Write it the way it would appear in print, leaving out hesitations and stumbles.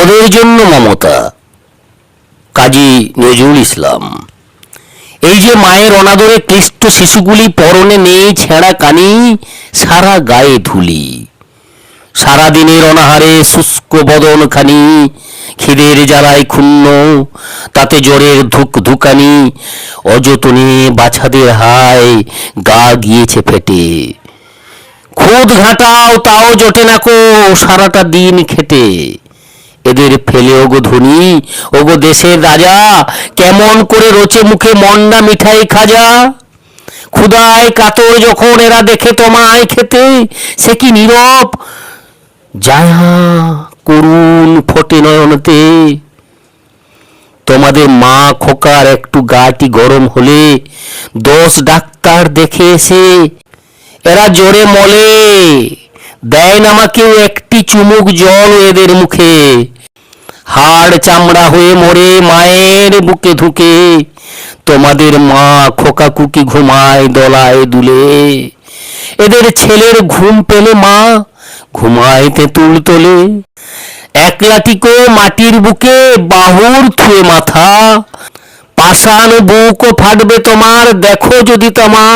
ওদের জন্য মমতা। কাজী নজরুল ইসলাম। এই যে মায়ের অনাদরে ক্লিষ্ট শিশুগুলি, পরনে নেই ছেঁড়া কানি, সারা গায়ে ধুলি, সারাদিনের অনাহারে শুষ্ক বদনখানি, খিদের জ্বালায় ক্ষুণ্ণ, তাতে জ্বরের ধুকধুকানি, অযতনে বাছাদের হায় গা গিয়েছে ফেটে। খুদ ঘাটাও তাও জোটে না কো সারাটা দিন খেটে। এদের ফেলে ওগো ধনী, ওগো দেশের রাজা, কেমন করে রোচে মুখে মন্ডা মিঠাই খাজা। ক্ষুধায় কাতর যখন এরা দেখে তোমায় খেতে, সে কি নীরব যায়া করুণ ফোটে নয়নতে। তোমাদের মা খোকার একটু গাটি গরম হলে 10 ডাক্তার দেখে এসে এরা জোরে মলে, দেয় না আমাকেও একটি চুমুক জল এদের মুখে। হাড় চামড়া হয়ে মরে মায়ের বুকে ধুকে, তোমাদের মা খোকা কুকি ঘুমায় দলায় দুলে। এদের ছেলের ঘুম পেলে মা ঘুমায় তেঁতুল তোলে। একলাটিকো মাটির বুকে বাহুর থুয়ে মাথা, পাষাণ বুকও ফাটবে তোমার দেখো যদি তমা।